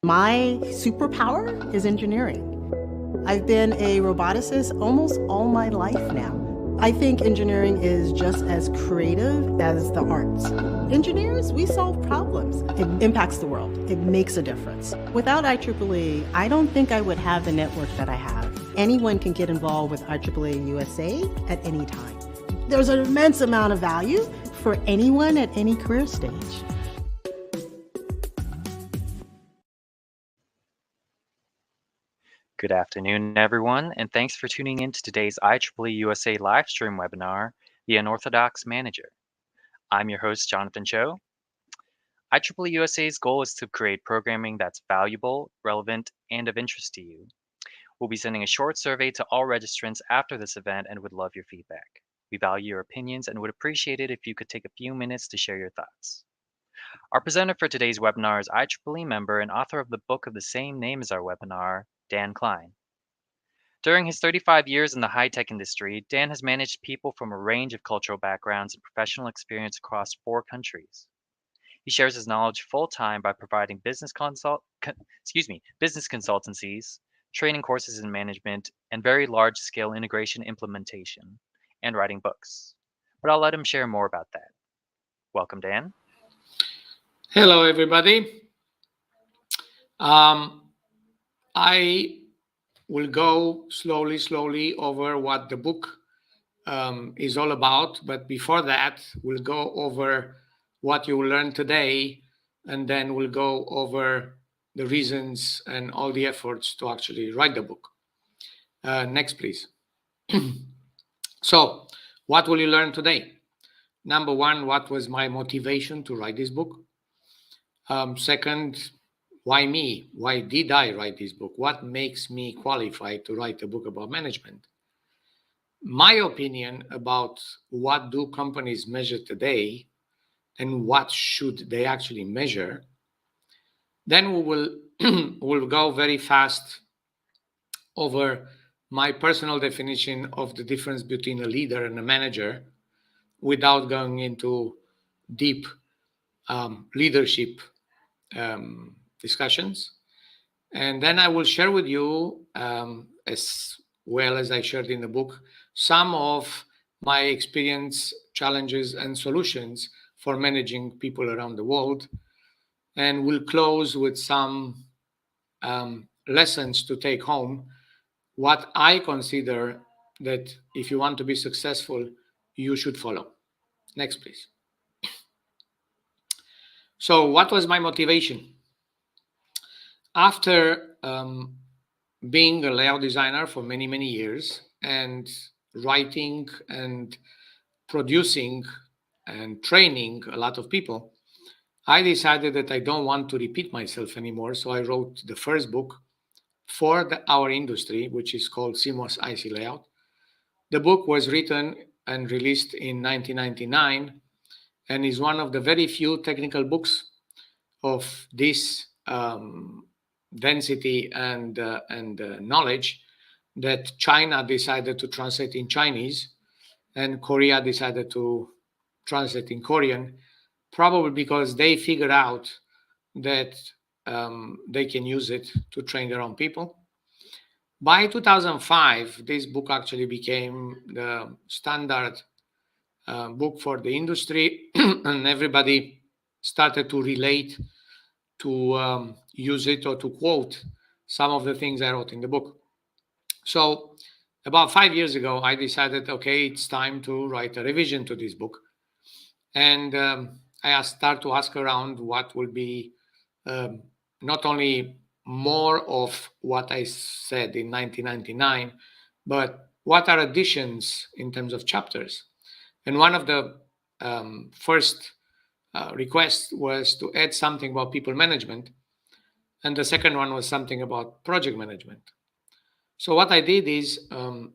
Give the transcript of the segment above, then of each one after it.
My superpower is engineering. I've been a roboticist almost all my life now. I think engineering is just as creative as the arts. Engineers, we solve problems. It impacts the world. It makes a difference. Without IEEE, I don't think I would have the network that I have. Anyone can get involved with IEEE USA at any time. There's an immense amount of value for anyone at any career stage. Good afternoon, everyone, and thanks for tuning in to today's IEEE USA Livestream webinar, The Unorthodox Manager. I'm your host, Jonathan Cho. IEEE USA's goal is to create programming that's valuable, relevant, and of interest to you. We'll be sending a short survey to all registrants after this event and would love your feedback. We value your opinions and would appreciate it if you could take a few minutes to share your thoughts. Our presenter for today's webinar is IEEE member and author of the book of the same name as our webinar, Dan Klein. During his 35 years in the high-tech industry, Dan has managed people from a range of cultural backgrounds and professional experience across 4 countries. He shares his knowledge full-time by providing business consultancies, training courses in management, and very large-scale integration implementation, and writing books. But I'll let him share more about that. Welcome, Dan. Hello, everybody. I will go slowly over what the book is all about. But before that, we'll go over what you will learn today, and then we'll go over the reasons and all the efforts to actually write the book. Next, please. So, what will you learn today? Number one, what was my motivation to write this book? Second, why me? Why did I write this book? What makes me qualified to write a book about management? My opinion about what do companies measure today and what should they actually measure. Then we will we'll go very fast over my personal definition of the difference between a leader and a manager without going into deep leadership discussions. And then I will share with you, as well as I shared in the book, some of my experience, challenges, and solutions for managing people around the world. And we'll close with some lessons to take home, what I consider that if you want to be successful, you should follow. Next, please. So what was my motivation? After being a layout designer for many years and writing and producing and training a lot of people, I decided that I don't want to repeat myself anymore. So I wrote the first book for our industry, which is called CMOS IC Layout. The book was written and released in 1999 and is one of the very few technical books of this density and knowledge that China decided to translate in Chinese and Korea decided to translate in Korean, probably because they figured out that they can use it to train their own people. By 2005, this book actually became the standard book for the industry and everybody started to relate to use it or to quote some of the things I wrote in the book. So about 5 years ago, I decided, okay, it's time to write a revision to this book. And I started to ask around what will be not only more of what I said in 1999, but what are additions in terms of chapters. And one of the first request was to add something about people management. And the second one was something about project management. So what I did is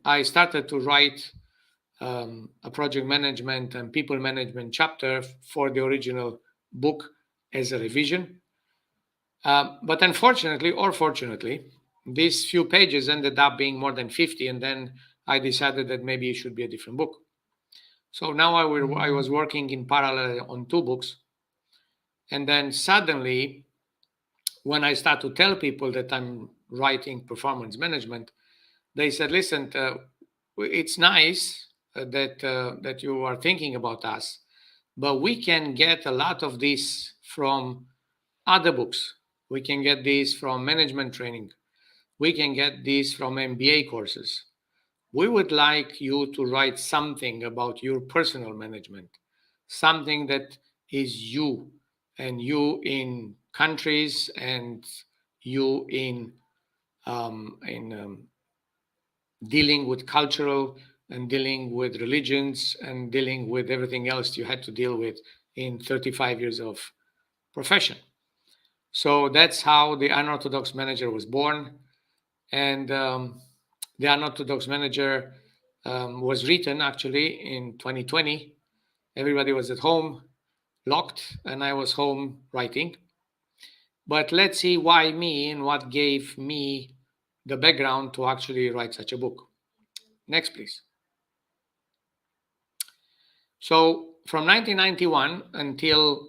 I started to write a project management and people management chapter for the original book as a revision. But unfortunately, or fortunately, these few pages ended up being more than 50. And then I decided that maybe it should be a different book. So now I was working in parallel on 2 books. And then suddenly when I start to tell people that I'm writing performance management, they said, listen, it's nice that you are thinking about us, but we can get a lot of this from other books. We can get this from management training. We can get this from MBA courses. We would like you to write something about your personal management, something that is you, and you in countries, and you in dealing with cultural, and dealing with religions, and dealing with everything else you had to deal with in 35 years of profession. So that's how the Unorthodox Manager was born. And the Unorthodox Manager was written actually in 2020. Everybody was at home, locked, and I was home writing. But let's see why me, and what gave me the background to actually write such a book. Next, please. So from 1991 until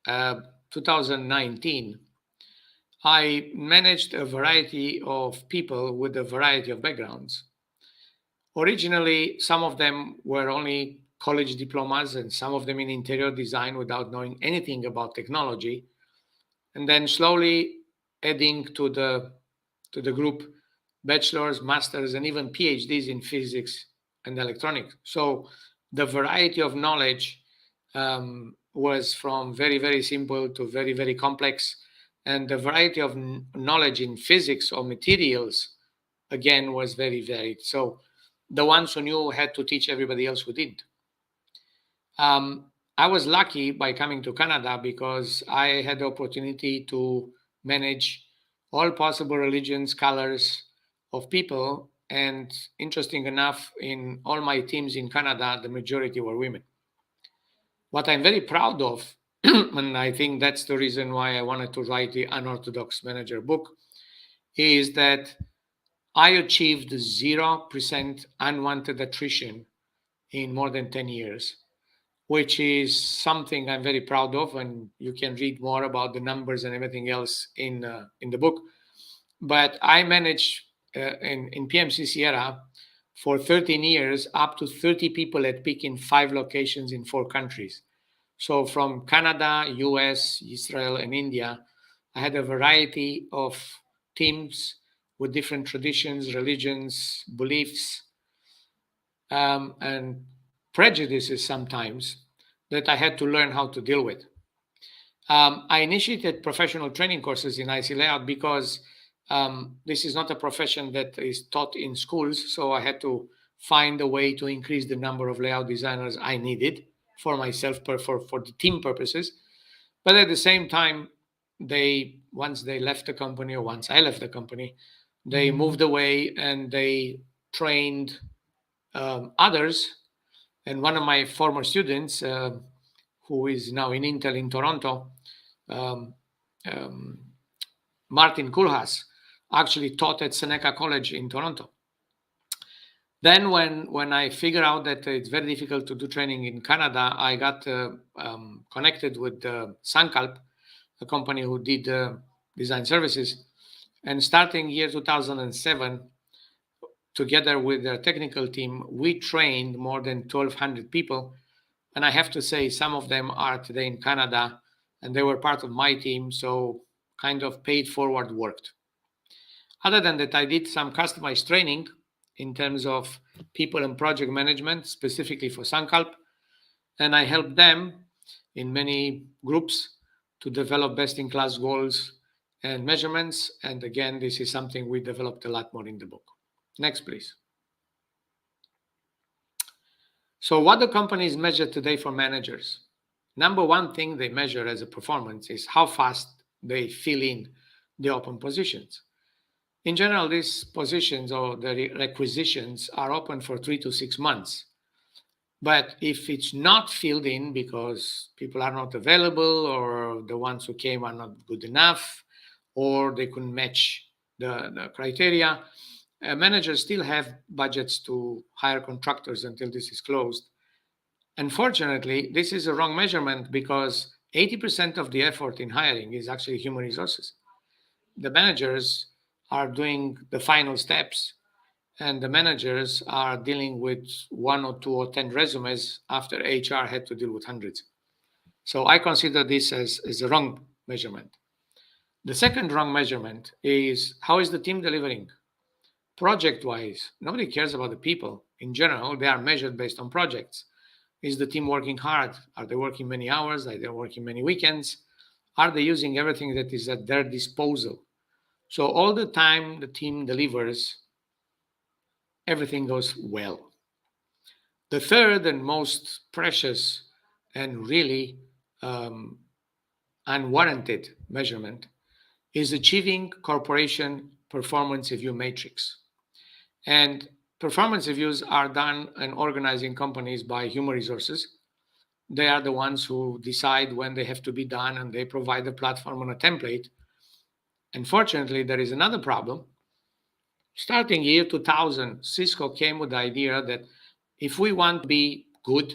2019, I managed a variety of people with a variety of backgrounds. Originally, some of them were only college diplomas, and some of them in interior design without knowing anything about technology. And then slowly adding to the group bachelor's, master's, and even PhDs in physics and electronics. So the variety of knowledge was from very, very simple to very, very complex. And the variety of knowledge in physics or materials, again, was very varied. So the ones who knew had to teach everybody else who didn't. I was lucky by coming to Canada because I had the opportunity to manage all possible religions, colors of people. And interesting enough, in all my teams in Canada, the majority were women. What I'm very proud of, and I think that's the reason why I wanted to write the Unorthodox Manager book, is that I achieved 0% unwanted attrition in more than 10 years, which is something I'm very proud of. And you can read more about the numbers and everything else in the book. But I managed in PMC Sierra for 13 years, up to 30 people at peak in 5 locations in 4 countries. So from Canada, US, Israel, and India, I had a variety of teams with different traditions, religions, beliefs, and prejudices sometimes that I had to learn how to deal with. I initiated professional training courses in IC Layout because this is not a profession that is taught in schools. So I had to find a way to increase the number of layout designers I needed for myself, for the team purposes. But at the same time, once they left the company, or once I left the company, they moved away and they trained others. And one of my former students, who is now in Intel in Toronto, Martin Kulhas, actually taught at Seneca College in Toronto. Then when I figured out that it's very difficult to do training in Canada, I got connected with Sankalp, a company who did design services. And starting year 2007, together with their technical team, we trained more than 1,200 people. And I have to say, some of them are today in Canada, and they were part of my team. So kind of paid forward worked. Other than that, I did some customized training in terms of people and project management, specifically for Sankalp. And I helped them in many groups to develop best-in-class goals and measurements. And again, this is something we developed a lot more in the book. Next, please. So what do companies measure today for managers? Number one thing they measure as a performance is how fast they fill in the open positions. In general, these positions or the requisitions are open for 3 to 6 months. But if it's not filled in because people are not available, or the ones who came are not good enough, or they couldn't match the criteria, managers still have budgets to hire contractors until this is closed. Unfortunately, this is a wrong measurement because 80% of the effort in hiring is actually human resources. the managers are doing the final steps, and the managers are dealing with 1 or 2 or 10 resumes after HR had to deal with hundreds. So I consider this as a wrong measurement. The second wrong measurement is, how is the team delivering? Project-wise, nobody cares about the people. In general, they are measured based on projects. Is the team working hard? Are they working many hours? Are they working many weekends? Are they using everything that is at their disposal? So all the time the team delivers, everything goes well. The third and most precious and really unwarranted measurement is achieving corporation performance review matrix. And performance reviews are done and organized in companies by human resources. They are the ones who decide when they have to be done, and they provide the platform on a template. Unfortunately, there is another problem. Starting year 2000, Cisco came with the idea that if we want to be good,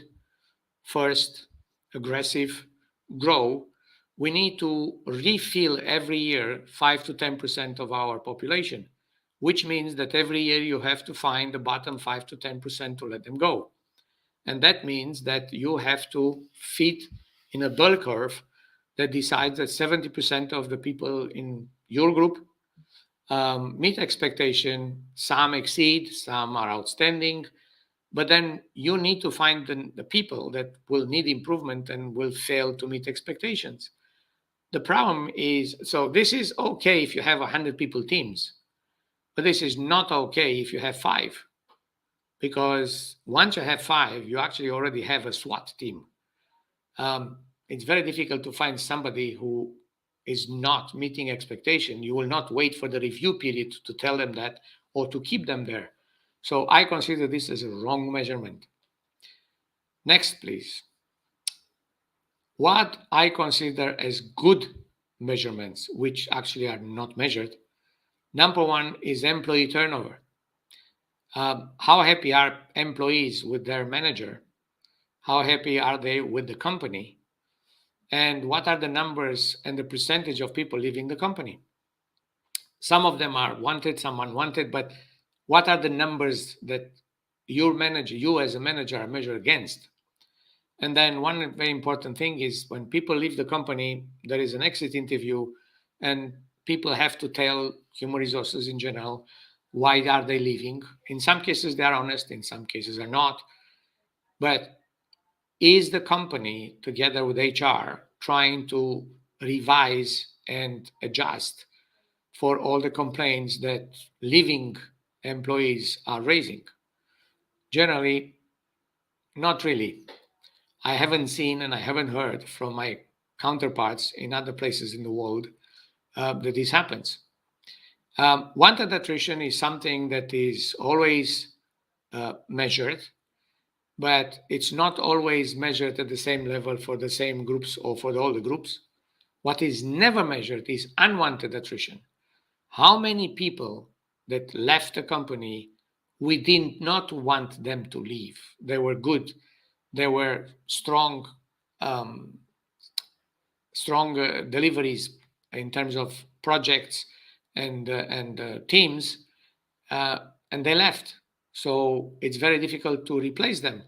first, aggressive, grow, we need to refill every year 5 to 10% of our population, which means that every year you have to find the bottom 5 to 10% to let them go. And that means that you have to fit in a bell curve that decides that 70% of the people in your group meet expectation, some exceed, some are outstanding, but then you need to find the people that will need improvement and will fail to meet expectations. The problem is, so this is okay if you have 100 people teams, but this is not okay if you have 5. Because once you have 5, you actually already have a SWAT team. It's very difficult to find somebody who is not meeting expectation. You will not wait for the review period to tell them that or to keep them there. So I consider this as a wrong measurement. Next, please. What I consider as good measurements, which actually are not measured. Number 1 is employee turnover. How happy are employees with their manager? How happy are they with the company? And what are the numbers and the percentage of people leaving the company? Some of them are wanted, some unwanted, but what are the numbers that you as a manager are measured against? And then one very important thing is, when people leave the company, there is an exit interview, and people have to tell human resources in general, why are they leaving? In some cases, they are honest. In some cases, are not. But is the company, together with HR, trying to revise and adjust for all the complaints that leaving employees are raising? Generally, not really. I haven't seen and I haven't heard from my counterparts in other places in the world that this happens. Wanted attrition is something that is always measured, but it's not always measured at the same level for the same groups or for all the groups. What is never measured is unwanted attrition. How many people that left the company, we did not want them to leave? They were good. They were strong deliveries in terms of projects and teams, and they left. So it's very difficult to replace them.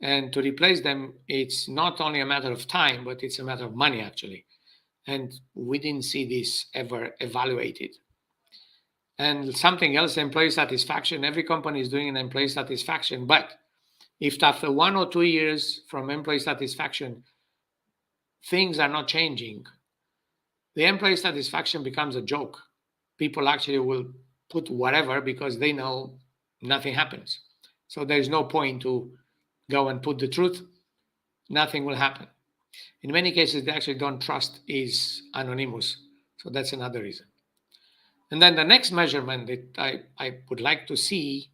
And to replace them, it's not only a matter of time, but it's a matter of money, actually. And we didn't see this ever evaluated. And something else, employee satisfaction. Every company is doing an employee satisfaction, but if after 1 or 2 years from employee satisfaction, things are not changing, the employee satisfaction becomes a joke. People actually will put whatever because they know nothing happens. So there's no point to go and put the truth. Nothing will happen. In many cases, they actually don't trust is anonymous. So that's another reason. And then the next measurement that I would like to see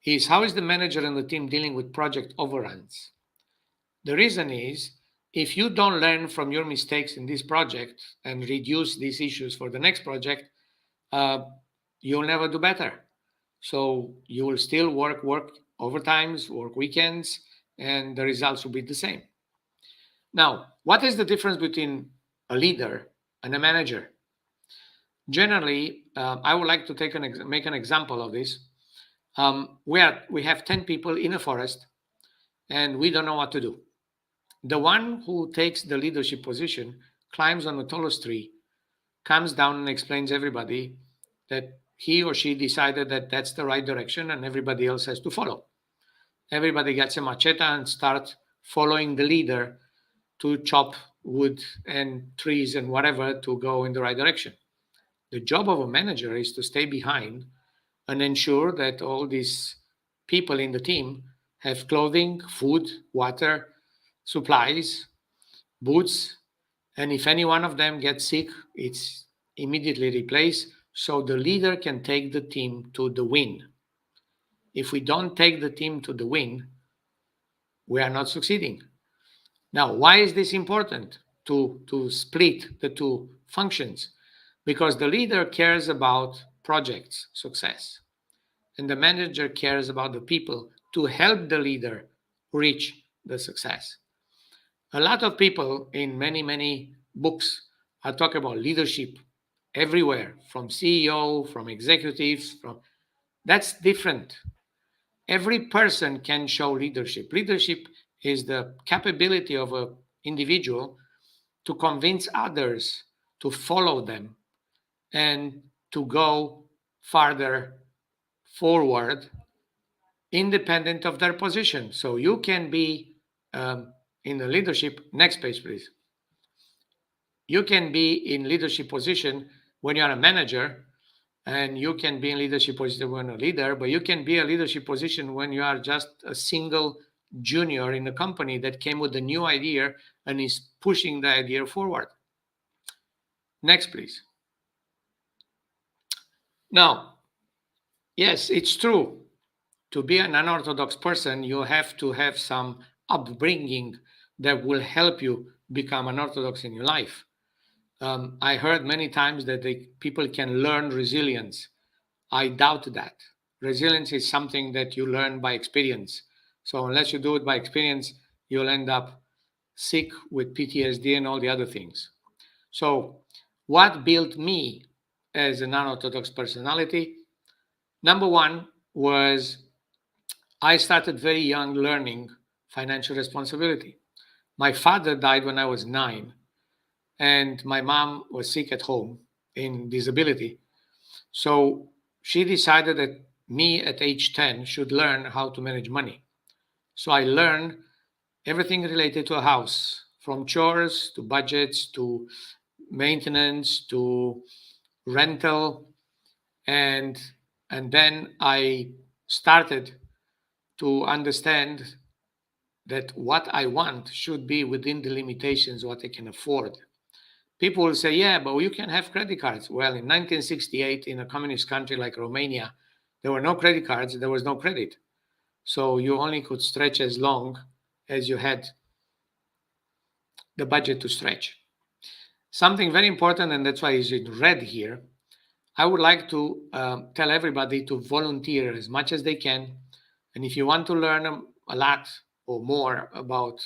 is, how is the manager and the team dealing with project overruns? The reason is, if you don't learn from your mistakes in this project and reduce these issues for the next project, you'll never do better. So you will still work overtimes, work weekends, and the results will be the same. Now, what is the difference between a leader and a manager? Generally, I would like to make an example of this. We have 10 people in a forest and we don't know what to do. The one who takes the leadership position climbs on the tallest tree, comes down and explains everybody that he or she decided that that's the right direction and everybody else has to follow. Everybody gets a machete and starts following the leader to chop wood and trees and whatever to go in the right direction. The job of a manager is to stay behind and ensure that all these people in the team have clothing, food, water, supplies, boots, and if any one of them gets sick, it's immediately replaced so the leader can take the team to the win. If we don't take the team to the win, we are not succeeding. Now, why is this important to split the two functions? Because the leader cares about projects success and the manager cares about the people to help the leader reach the success. A lot of people in many books are talking about leadership everywhere, from CEO, from executives, from that's different. Every person can show leadership. Leadership is the capability of an individual to convince others to follow them and to go farther forward independent of their position. So you can be in the leadership. Next page, please. You can be in leadership position when you're a manager, and you can be in leadership position when you're a leader, but you can be a leadership position when you are just a single junior in a company that came with a new idea and is pushing the idea forward. Next, please. Now, yes, it's true. To be an unorthodox person, you have to have some upbringing that will help you become unorthodox in your life. I heard many times that people can learn resilience. I doubt that. Resilience is something that you learn by experience. So unless you do it by experience, you'll end up sick with PTSD and all the other things. So what built me as an unorthodox personality? Number one was I started very young learning financial responsibility. My father died when I was 9, and my mom was sick at home in disability. So she decided that me at age 10 should learn how to manage money. So I learned everything related to a house, from chores to budgets to maintenance to rental, and then I started to understand that what I want should be within the limitations what I can afford. People will say, yeah, but you can have credit cards. Well, in 1968, in a communist country like Romania, there were no credit cards, there was no credit. So you only could stretch as long as you had the budget to stretch. Something very important, and that's why it's in red here, I would like to tell everybody to volunteer as much as they can. And if you want to learn a lot or more about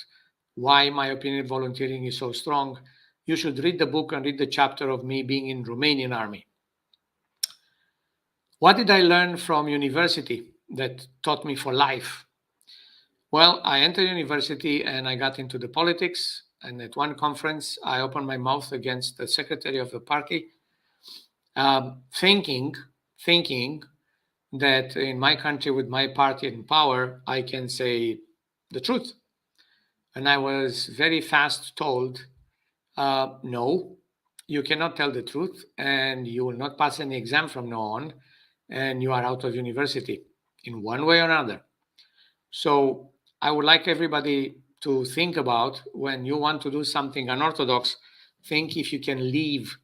why my opinion volunteering is so strong, you should read the book and read the chapter of me being in Romanian army. What did I learn from university that taught me for life? Well, I entered university and I got into the politics. And at one conference, I opened my mouth against the secretary of the party, thinking that in my country with my party in power, I can say the truth. And I was very fast told, no, you cannot tell the truth and you will not pass any exam from now on, and you are out of university in one way or another. So I would like everybody to think about, when you want to do something unorthodox, think if you can leave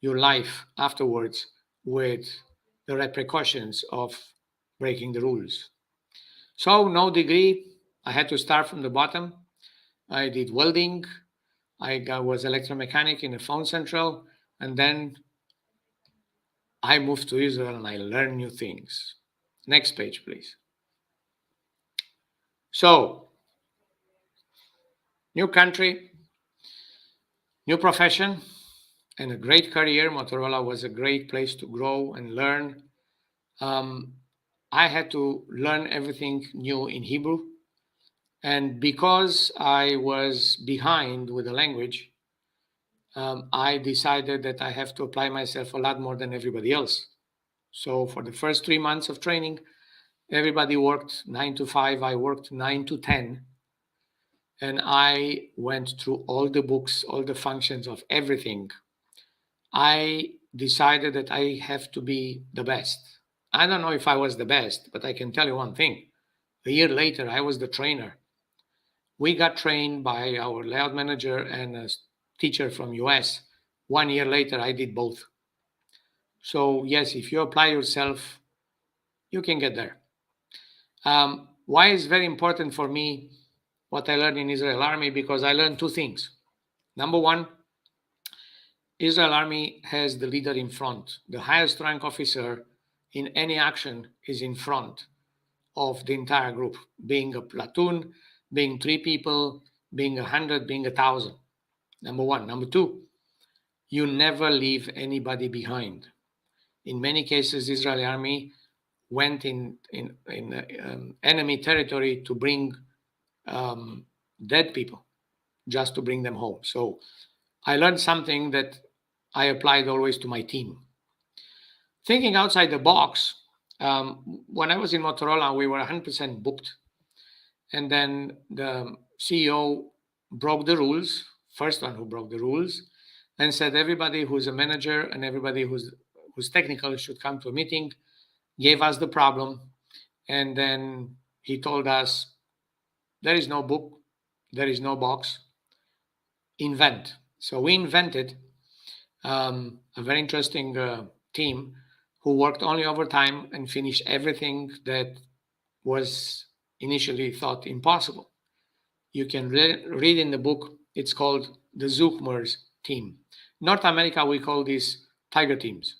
your life afterwards with the repercussions of breaking the rules. So no degree, I had to start from the bottom. I did welding, I was electromechanic in a phone central, and then I moved to Israel and I learned new things. Next page, please. So, new country, new profession, and a great career. Motorola was a great place to grow and learn. I had to learn everything new in Hebrew. And because I was behind with the language, I decided that I have to apply myself a lot more than everybody else. So for the first 3 months of training, everybody worked 9 to 5. I worked 9 to 10. And I went through all the books, all the functions of everything. I decided that I have to be the best. I don't know if I was the best, but I can tell you one thing. A year later, I was the trainer. We got trained by our layout manager and a teacher from US. 1 year later, I did both. So yes, if you apply yourself, you can get there. Why is very important for me what I learned in Israel Army? Because I learned two things. Number one, Israel Army has the leader in front. The highest rank officer in any action is in front of the entire group, being a platoon, being 3 people, being 100, being 1,000. Number one. Number two, you never leave anybody behind. In many cases, Israeli army went in enemy territory to bring dead people, just to bring them home. So I learned something that I applied always to my team. Thinking outside the box, when I was in Motorola, we were 100% booked. And then the CEO broke the rules, first one who broke the rules, and said everybody who's a manager and everybody who's technical should come to a meeting, gave us the problem, and then he told us, there is no book, there is no box, invent. So we invented a very interesting team who worked only overtime and finished everything that was initially thought impossible. You can read in the book, it's called the Zuchmer's team. North America, we call these tiger teams.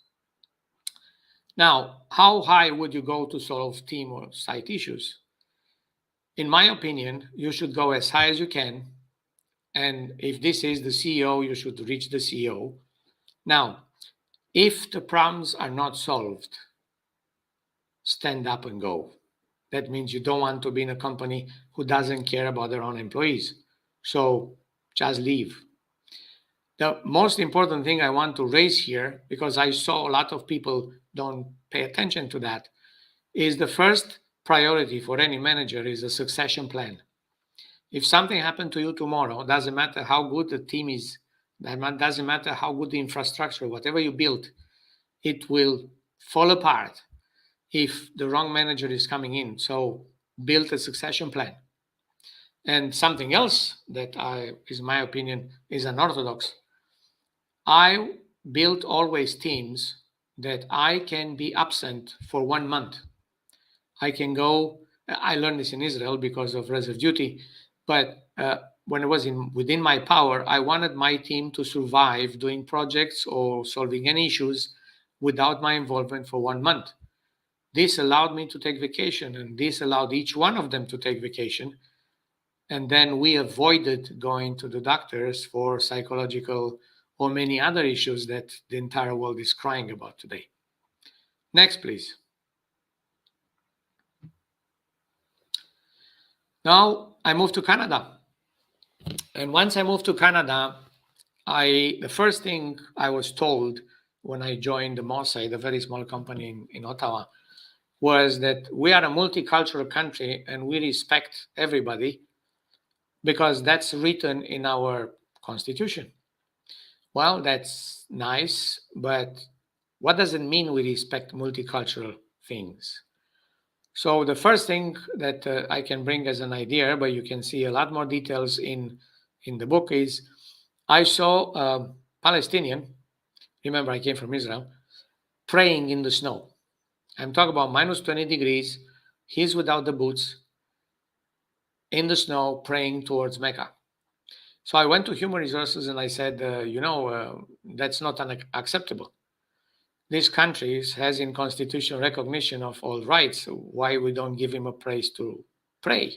Now, how high would you go to solve team or site issues? In my opinion, you should go as high as you can. And if this is the CEO, you should reach the CEO. Now, if the problems are not solved, stand up and go. That means you don't want to be in a company who doesn't care about their own employees. So just leave. The most important thing I want to raise here, because I saw a lot of people don't pay attention to that, is the first priority for any manager is a succession plan. If something happened to you tomorrow, doesn't matter how good the team is, doesn't matter how good the infrastructure, whatever you built, it will fall apart if the wrong manager is coming in. So build a succession plan. And something else that is my opinion is unorthodox. I built always teams that I can be absent for 1 month. I can go, I learned this in Israel because of reserve duty, but when it was within my power, I wanted my team to survive doing projects or solving any issues without my involvement for 1 month. This allowed me to take vacation, and this allowed each one of them to take vacation. And then we avoided going to the doctors for psychological or many other issues that the entire world is crying about today. Next, please. Now I moved to Canada. And once I moved to Canada, the first thing I was told when I joined the Mossad, a very small company in Ottawa, was that we are a multicultural country and we respect everybody because that's written in our constitution. Well, that's nice, but what does it mean we respect multicultural things? So the first thing that I can bring as an idea, but you can see a lot more details in the book, is I saw a Palestinian, remember I came from Israel, praying in the snow. I'm talking about minus 20 degrees. He's without the boots, in the snow, praying towards Mecca. So I went to Human Resources and I said, that's not acceptable. This country has in constitutional recognition of all rights. Why we don't give him a place to pray?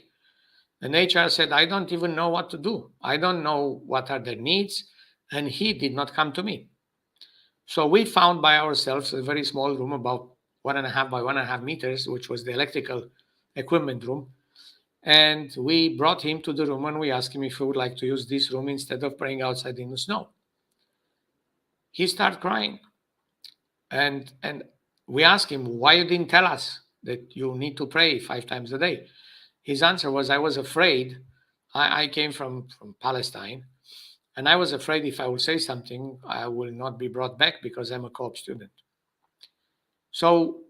And HR said, I don't even know what to do. I don't know what are their needs. And he did not come to me. So we found by ourselves a very small room, about 1.5 by 1.5 meters, which was the electrical equipment room. And we brought him to the room and we asked him if he would like to use this room instead of praying outside in the snow. He started crying. And we asked him, why you didn't tell us that you need to pray 5 times a day? His answer was, I was afraid. I came from Palestine, and I was afraid if I would say something, I will not be brought back because I'm a co-op student. So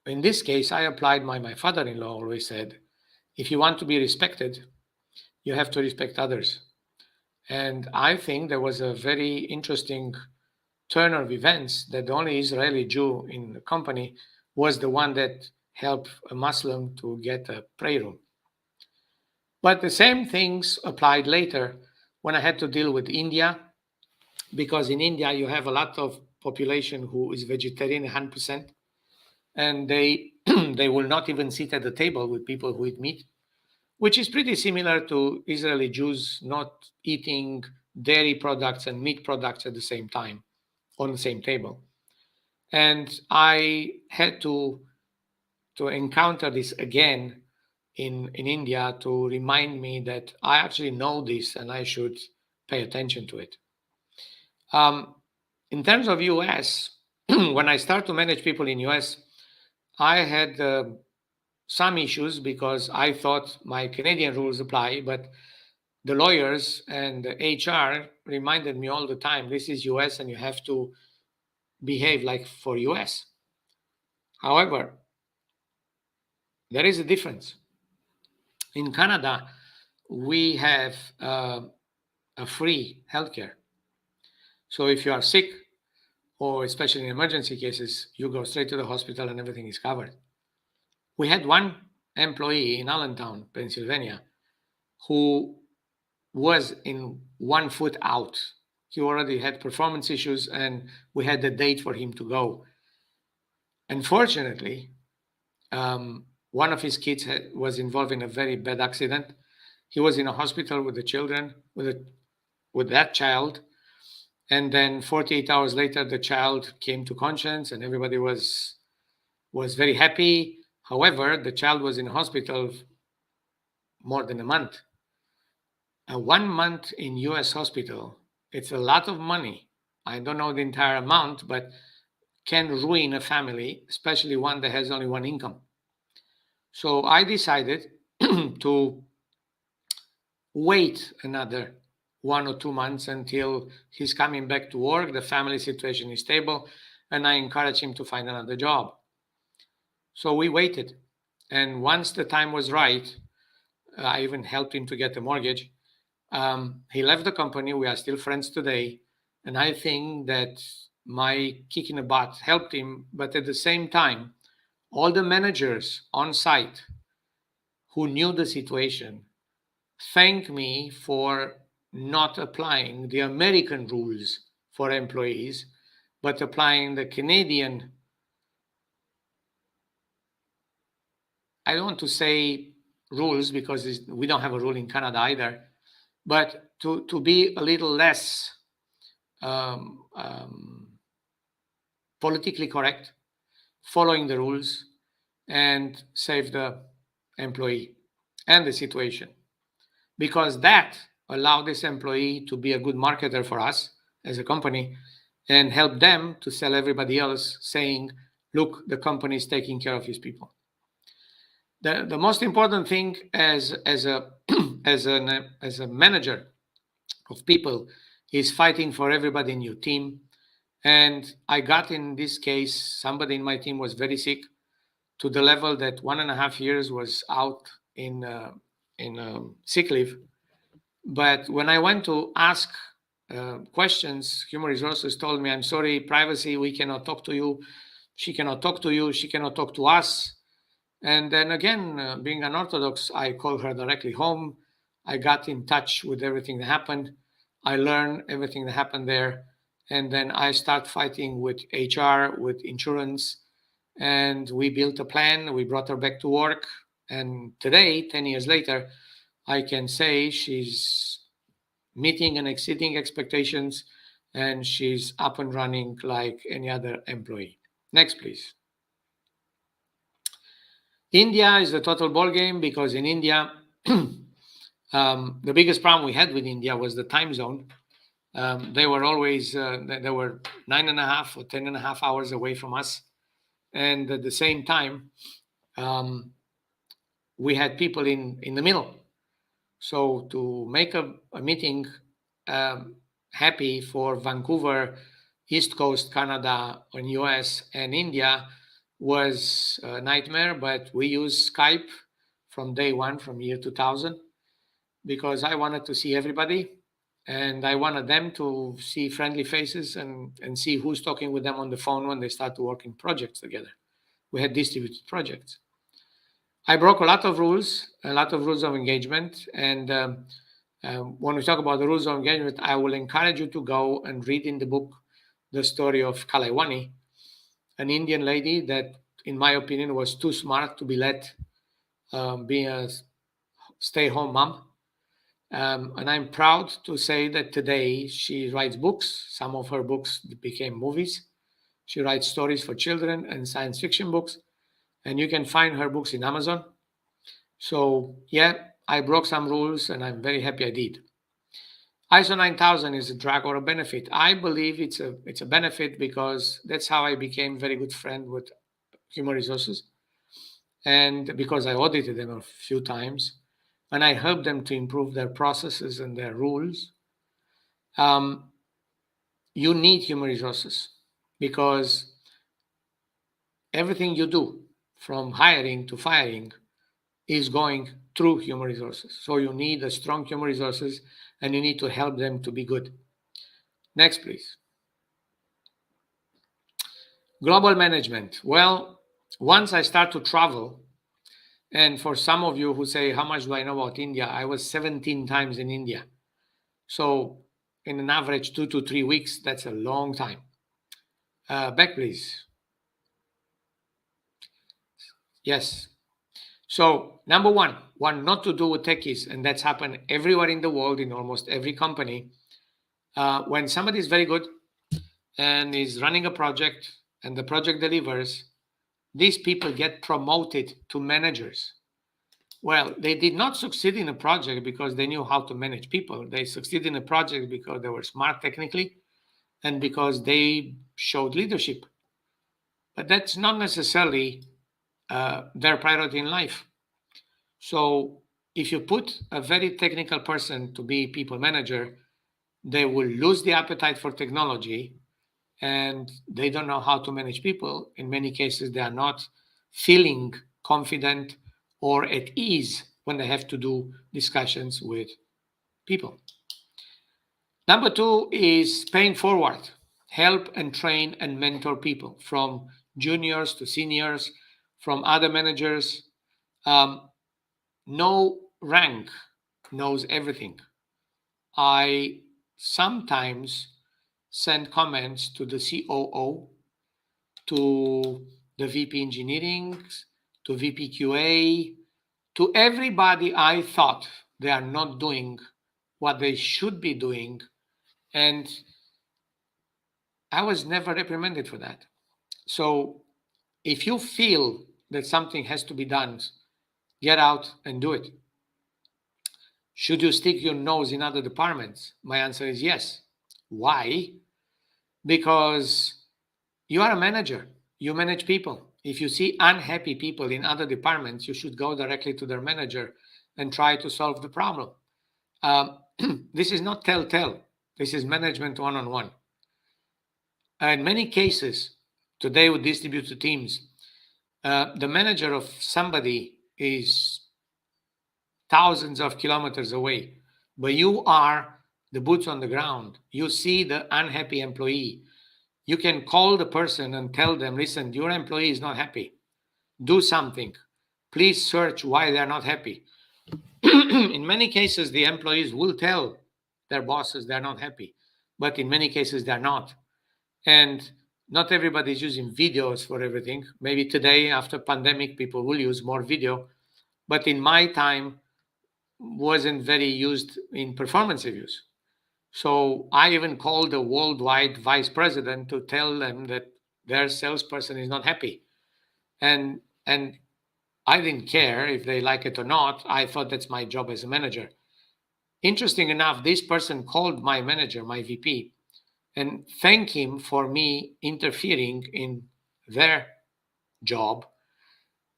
in this case, I applied my father-in-law always said, if you want to be respected, you have to respect others. And I think there was a very interesting turn of events that the only Israeli Jew in the company was the one that helped a Muslim to get a prayer room. But the same things applied later when I had to deal with India, because in India you have a lot of population who is vegetarian 100%, and they they will not even sit at the table with people who eat meat, which is pretty similar to Israeli Jews not eating dairy products and meat products at the same time on the same table. And I had to encounter this again in India to remind me that I actually know this and I should pay attention to it. In terms of US, when I started to manage people in US, I had some issues because I thought my Canadian rules apply, but the lawyers and the HR reminded me all the time, this is US and you have to behave like for US. However, there is a difference. In Canada, we have a free healthcare. So if you are sick, or especially in emergency cases, you go straight to the hospital and everything is covered. We had one employee in Allentown, Pennsylvania, who was in 1 foot out. He already had performance issues and we had the date for him to go. Unfortunately, one of his kids was involved in a very bad accident. He was in a hospital with the children, with that child. And then 48 hours later, the child came to conscience and everybody was very happy. However, the child was in hospital more than a month. 1 month in US hospital, it's a lot of money. I don't know the entire amount, but can ruin a family, especially one that has only one income. So I decided to wait another 1 or 2 months until he's coming back to work, the family situation is stable, and I encourage him to find another job. So we waited. And once the time was right, I even helped him to get a mortgage. He left the company. We are still friends today. And I think that my kick in the butt helped him. But at the same time, all the managers on site who knew the situation thanked me for not applying the American rules for employees, but applying the Canadian, I don't want to say rules because we don't have a rule in Canada either, but to be a little less politically correct, following the rules, and save the employee and the situation. Because that allowed this employee to be a good marketer for us as a company and help them to sell everybody else saying, look, the company is taking care of his people. The most important thing as a manager of people is fighting for everybody in your team. And I got, in this case, somebody in my team was very sick to the level that 1.5 years was out in sick leave. But when I went to ask questions, human resources told me, I'm sorry, privacy, we cannot talk to you. She cannot talk to you. She cannot talk to us. And then again, being unorthodox, I called her directly home. I got in touch with everything that happened. I learned everything that happened there. And then I start fighting with HR, with insurance. And we built a plan. We brought her back to work. And today, 10 years later, I can say she's meeting and exceeding expectations. and she's up and running like any other employee. Next, please. India is a total ball game because in India, the biggest problem we had with India was the time zone. They were always, they were 9.5 or 10.5 hours away from us. And at the same time, we had people in the middle. So to make a meeting happy for Vancouver, East Coast, Canada, and US, and India was a nightmare, but we used Skype from day one, from year 2000, because I wanted to see everybody, and I wanted them to see friendly faces and see who's talking with them on the phone when they start to work in projects together. We had distributed projects. I broke a lot of rules of engagement. And when we talk about the rules of engagement, I will encourage you to go and read in the book the story of Kalaivani, an Indian lady that, in my opinion, was too smart to be let be a stay-home mom. And I'm proud to say that today she writes books. Some of her books became movies. She writes stories for children and science fiction books. And you can find her books in Amazon. So yeah, I broke some rules and I'm very happy I did. ISO 9000 is a drag or a benefit. I believe it's a benefit because that's how I became very good friend with human resources. And because I audited them a few times and I helped them to improve their processes and their rules. You need human resources because everything you do, from hiring to firing, is going through human resources. So you need a strong human resources and you need to help them to be good. Next, please. Global management. Well, once I start to travel, and for some of you who say, how much do I know about India? I was 17 times in India. So in an average 2 to 3 weeks, that's a long time. Back, please. Yes. So number one, not to do with techies, and that's happened everywhere in the world, in almost every company. When somebody is very good and is running a project and the project delivers, these people get promoted to managers. Well, they did not succeed in a project because they knew how to manage people. They succeeded in a project because they were smart technically and because they showed leadership. But that's not necessarily their priority in life. So if you put a very technical person to be people manager, they will lose the appetite for technology and they don't know how to manage people. In many cases, they are not feeling confident or at ease when they have to do discussions with people. Number two is paying forward. Help and train and mentor people from juniors to seniors, from other managers. No rank knows everything. I sometimes send comments to the COO, to the VP engineering, to VP QA, to everybody I thought they are not doing what they should be doing. And I was never reprimanded for that. So if you feel that something has to be done, get out and do it. Should you stick your nose in other departments? My answer is yes. Why? Because you are a manager. You manage people. If you see unhappy people in other departments, you should go directly to their manager and try to solve the problem. This is not telltale. This is management one-on-one. In many cases, today with distributed teams, the manager of somebody is thousands of kilometers away, but you are the boots on the ground. You see the unhappy employee. You can call the person and tell them, listen, your employee is not happy. Do something. Please search why they're not happy. In many cases, the employees will tell their bosses they're not happy, but in many cases, they're not. And not everybody is using videos for everything. Maybe today, after pandemic, people will use more video. But in my time, wasn't very used in performance reviews. So I even called the worldwide vice president to tell them that their salesperson is not happy. And I didn't care if they like it or not. I thought that's my job as a manager. Interesting enough, this person called my manager, my VP, and thanked him for me interfering in their job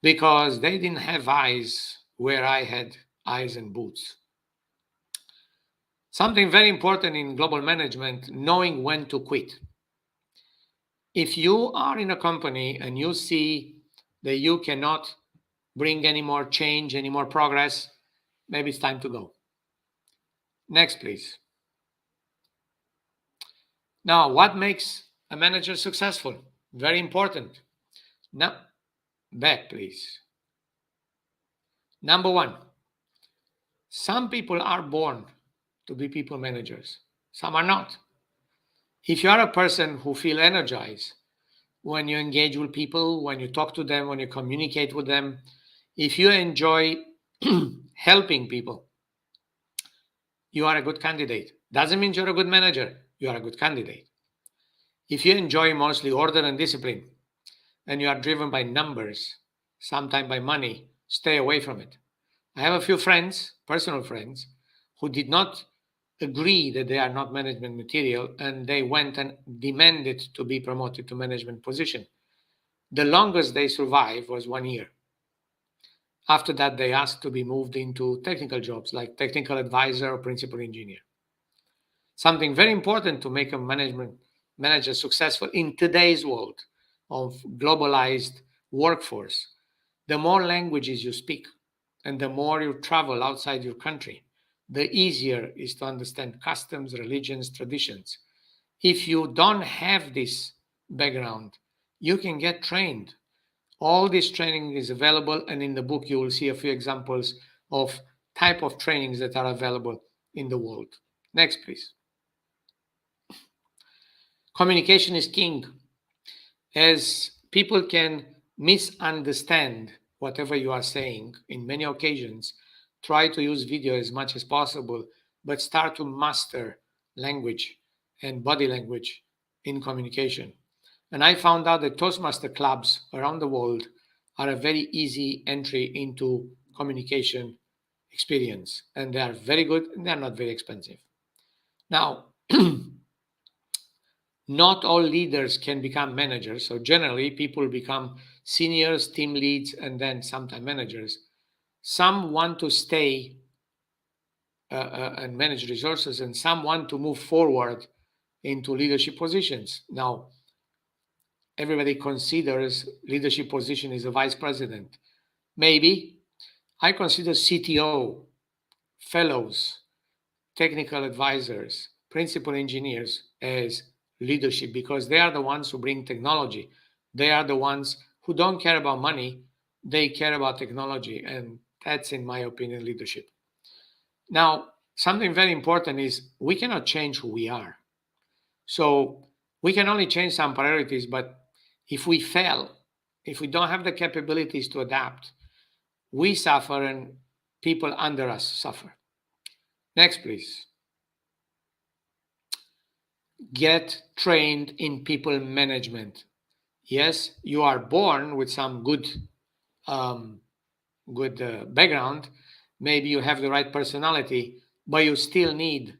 because they didn't have eyes where I had eyes and boots. Something very important in global management, knowing when to quit. If you are in a company and you see that you cannot bring any more change, any more progress, maybe it's time to go. Next, please. Now, what makes a manager successful? Very important. Now, back, please. Number one, some people are born to be people managers. Some are not. If you are a person who feel energized when you engage with people, when you talk to them, when you communicate with them, if you enjoy helping people, you are a good candidate. Doesn't mean you're a good manager. You are a good candidate. If you enjoy mostly order and discipline, and you are driven by numbers, sometimes by money, stay away from it. I have a few friends, personal friends, who did not agree that they are not management material, and they went and demanded to be promoted to management position. The longest they survived was 1 year. After that, they asked to be moved into technical jobs like technical advisor or principal engineer. Something very important to make a manager successful in today's world of globalized workforce. The more languages you speak and the more you travel outside your country, the easier is to understand customs, religions, traditions. If you don't have this background, you can get trained. All this training is available, and in the book you will see a few examples of type of trainings that are available in the world. Next, please. Communication is king, as people can misunderstand whatever you are saying in many occasions. Try to use video as much as possible, but start to master language and body language in communication. And I found out that Toastmaster clubs around the world are a very easy entry into communication experience. And they are very good and they're not very expensive. Now, not all leaders can become managers. So generally, people become seniors, team leads, and then sometimes managers. Some want to stay and manage resources, and some want to move forward into leadership positions. Now, everybody considers leadership position is a vice president. Maybe. I consider CTO, fellows, technical advisors, principal engineers as leadership, because they are the ones who bring technology. They are the ones who don't care about money. They care about technology. And that's, in my opinion, leadership. Now, something very important is we cannot change who we are. So we can only change some priorities, but if we fail, if we don't have the capabilities to adapt, we suffer and people under us suffer. Next, please. Get trained in people management. Yes, you are born with some good background. Maybe you have the right personality, but you still need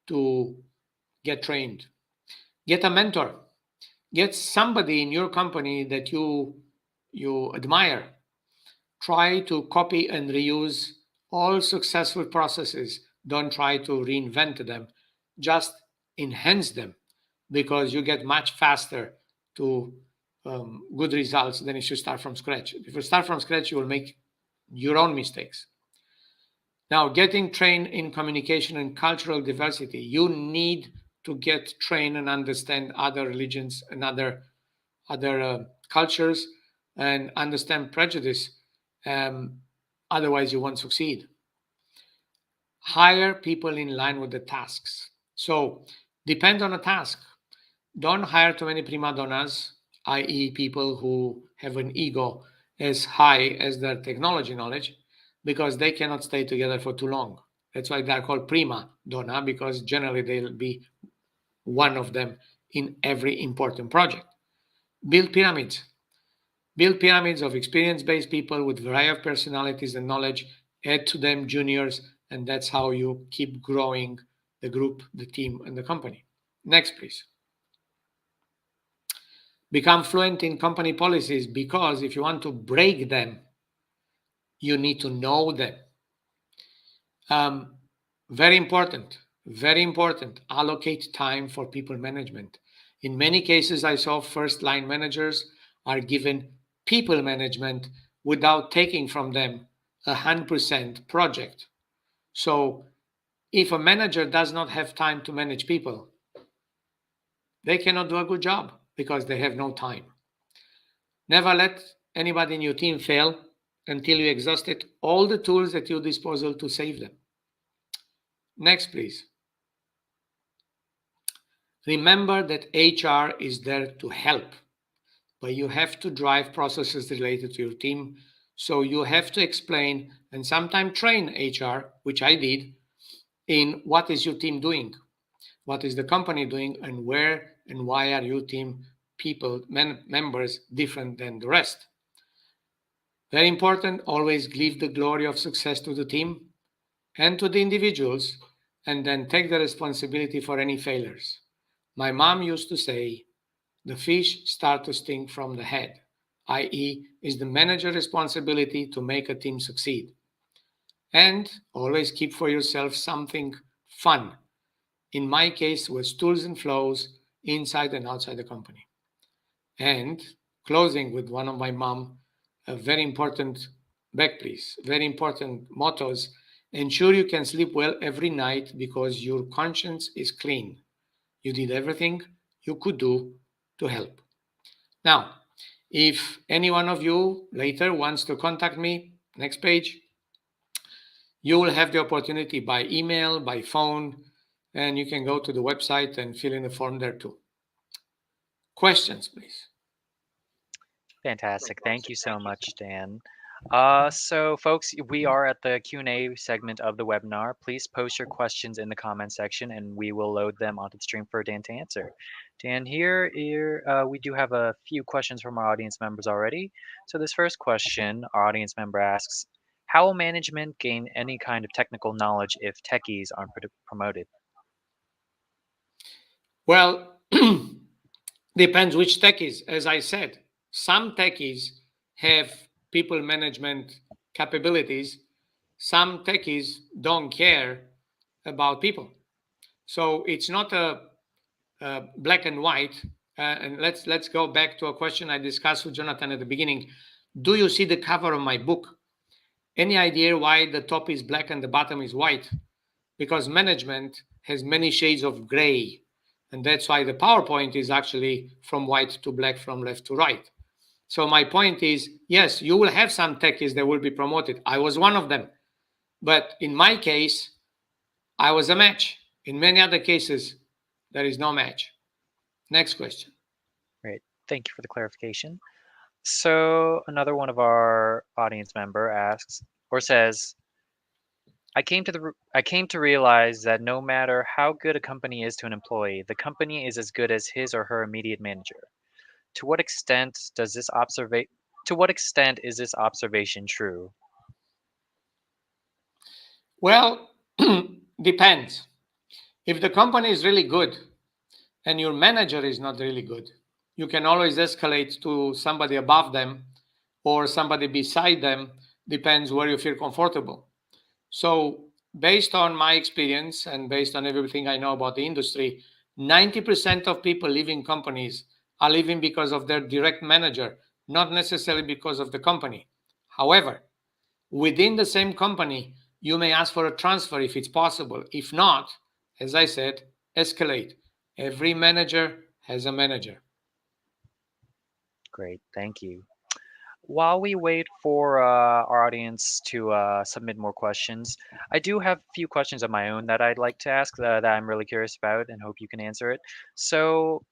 to get trained. Get a mentor. Get somebody in your company that you admire. Try to copy and reuse all successful processes. Don't try to reinvent them. Just enhance them, because you get much faster to good results than if you start from scratch. If you start from scratch, you will make your own mistakes. Now, getting trained in communication and cultural diversity. You need to get trained and understand other religions and other cultures and understand prejudice. Otherwise, you won't succeed. Hire people in line with the tasks. So depend on a task. Don't hire too many prima donnas, i.e. people who have an ego as high as their technology knowledge, because they cannot stay together for too long. That's why they're called prima donna, because generally they'll be one of them in every important project. Build pyramids. Build pyramids of experience-based people with variety of personalities and knowledge. Add to them juniors, and that's how you keep growing the group, the team, and the company. Next, please. Become fluent in company policies, because if you want to break them, you need to know them. Very important, very important. Allocate time for people management. In many cases, I saw first line managers are given people management without taking from them 100% project. So if a manager does not have time to manage people, they cannot do a good job because they have no time. Never let anybody in your team fail until you exhausted all the tools at your disposal to save them. Next, please. Remember that HR is there to help, but you have to drive processes related to your team. So you have to explain and sometimes train HR, which I did, in what is your team doing, what is the company doing, and where and why are your team people, members different than the rest. Very important, always give the glory of success to the team and to the individuals, and then take the responsibility for any failures. My mom used to say, the fish start to stink from the head, i.e., is the manager responsibility to make a team succeed. And always keep for yourself something fun. In my case, was tools and flows inside and outside the company. And closing with one of my mom, a very important back please, very important mottos. Ensure you can sleep well every night because your conscience is clean. You did everything you could do to help. Now, if any one of you later wants to contact me, next page, you will have the opportunity by email, by phone, and you can go to the website and fill in the form there too. Questions, please. Fantastic. Thank you so much, Dan. So folks, we are at the Q&A segment of the webinar. Please post your questions in the comment section and we will load them onto the stream for Dan to answer. Dan, here we do have a few questions from our audience members already. So this first question, our audience member asks, how will management gain any kind of technical knowledge if techies aren't promoted? Well, depends which techies. As I said, some techies have people management capabilities. Some techies don't care about people. So it's not a black and white. And let's go back to a question I discussed with Jonathan at the beginning. Do you see the cover of my book? Any idea why the top is black and the bottom is white? Because management has many shades of gray. And that's why the PowerPoint is actually from white to black, from left to right. So my point is, yes, you will have some techies that will be promoted. I was one of them. But in my case, I was a match. In many other cases, there is no match. Next question. Great. Thank you for the clarification. So another one of our audience member asks or says, I came to realize that no matter how good a company is to an employee, the company is as good as his or her immediate manager. To what extent is this observation true? Well, depends. If the company is really good and your manager is not really good, you can always escalate to somebody above them or somebody beside them, depends where you feel comfortable. So based on my experience and based on everything I know about the industry, 90% of people leaving companies are leaving because of their direct manager, not necessarily because of the company. However, within the same company, you may ask for a transfer if it's possible. If not, as I said, escalate. Every manager has a manager. Great, thank you. While we wait for our audience to submit more questions, I do have a few questions of my own that I'd like to ask that I'm really curious about and hope you can answer it. So,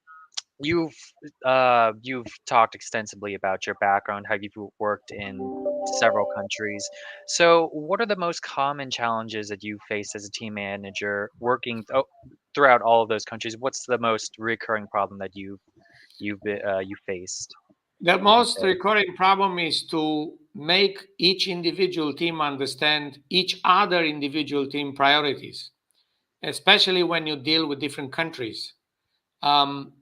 you've talked extensively about your background, how you've worked in several countries. So, what are the most common challenges that you face as a team manager throughout all of those countries? What's the most recurring problem that you faced? The Would you most say? recurring problem is to make each individual team understand each other individual team priorities, especially when you deal with different countries. Um,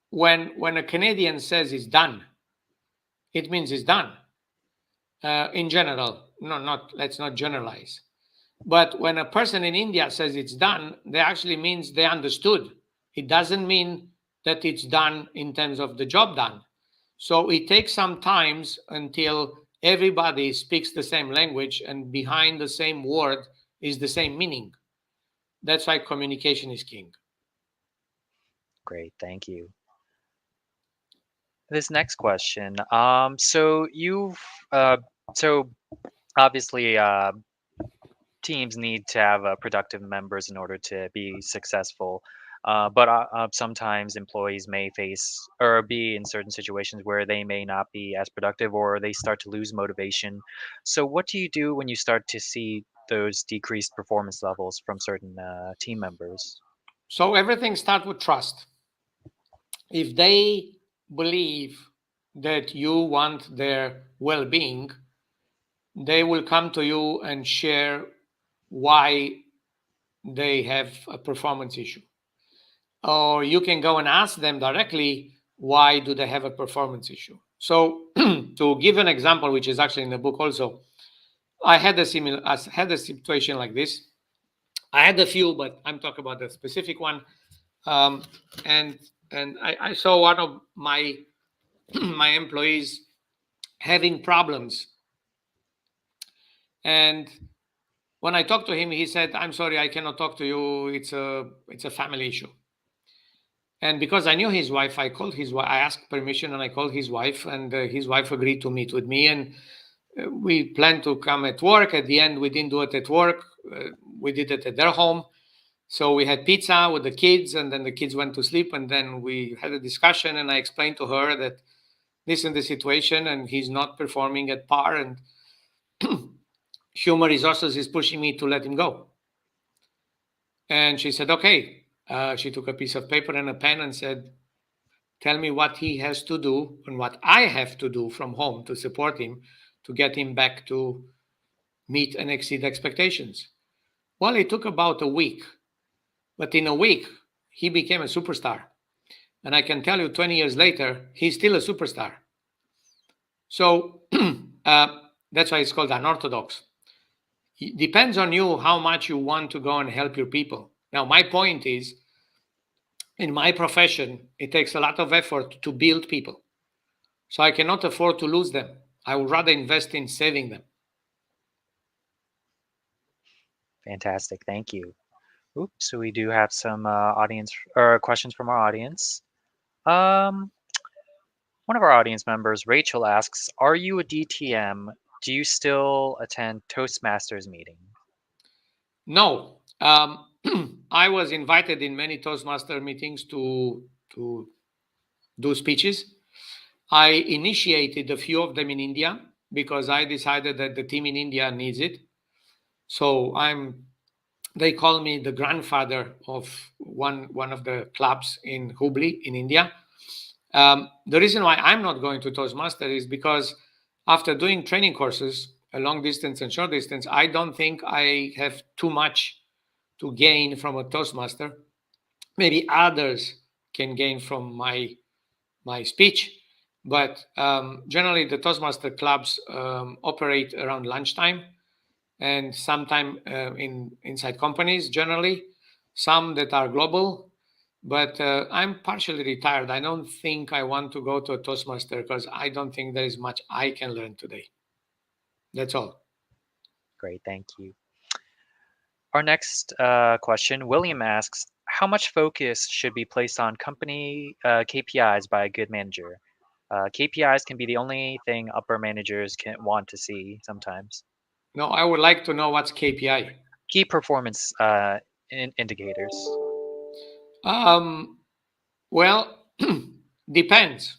when a Canadian says it's done, it means it's done. In general, no, not let's not generalize. But when a person in India says it's done, they actually means they understood. It doesn't mean that it's done in terms of the job done. So it takes some times until everybody speaks the same language and behind the same word is the same meaning. That's why communication is king. Great, thank you. This next question. Uh, so obviously, teams need to have productive members in order to be successful. But sometimes employees may face or be in certain situations where they may not be as productive or they start to lose motivation. So, what do you do when you start to see those decreased performance levels from certain team members? So everything starts with trust. If they believe that you want their well-being, they will come to you and share why they have a performance issue. Or you can go and ask them directly, why do they have a performance issue? So to give an example, which is actually in the book also, I had a situation like this. I had a few, but I'm talking about the specific one. Um, and I saw one of my my employees having problems. And when I talked to him, he said, "I'm sorry, I cannot talk to you. It's a family issue." And because I knew his wife, I called his wife. I asked permission, and I called his wife, and his wife agreed to meet with me. And we planned to come at work. At the end, we didn't do it at work. We did it at their home. So we had pizza with the kids, and then the kids went to sleep. And then we had a discussion, and I explained to her that this is the situation, and he's not performing at par, and human resources is pushing me to let him go. And she said, okay. She took a piece of paper and a pen and said, tell me what he has to do and what I have to do from home to support him to get him back to meet and exceed expectations. Well, it took about a week, but in a week, he became a superstar. And I can tell you 20 years later, he's still a superstar. So that's why it's called unorthodox. It depends on you how much you want to go and help your people. Now, my point is, in my profession, it takes a lot of effort to build people. So I cannot afford to lose them. I would rather invest in saving them. Fantastic, thank you. Oops, so we do have some audience or questions from our audience. Um, One of our audience members, Rachel, asks, "Are you a DTM? Do you still attend Toastmasters meeting?" No, I was invited in many Toastmaster meetings to do speeches. I initiated a few of them in India because I decided that the team in India needs it. So they call me the grandfather of one of the clubs in Hubli in India. The reason why I'm not going to Toastmaster is because after doing training courses, a long distance and short distance, I don't think I have too much to gain from a Toastmaster. Maybe others can gain from my speech, but generally the Toastmaster clubs operate around lunchtime and sometime inside companies generally, some that are global. But I'm partially retired. I don't think I want to go to a Toastmaster because I don't think there is much I can learn today. That's all. Great, thank you. Our next question, William asks, "How much focus should be placed on company KPIs by a good manager? KPIs can be the only thing upper managers can want to see sometimes. No, I would like to know what's KPI. Key performance indicators." Um, well, Depends.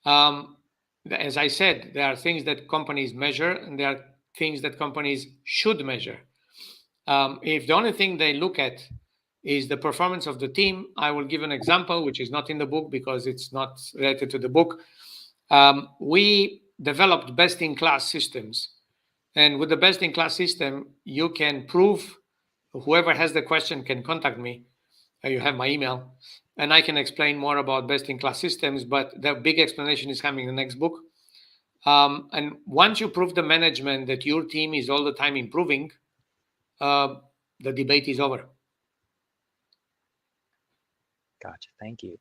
As I said, there are things that companies measure and there are things that companies should measure. If the only thing they look at is the performance of the team, I will give an example, which is not in the book because it's not related to the book. We developed best-in-class systems. And with the best-in-class system, you can prove, whoever has the question can contact me. You have my email. And I can explain more about best-in-class systems, but the big explanation is coming in the next book. And once you prove the management that your team is all the time improving, the debate is over. Gotcha. Thank you.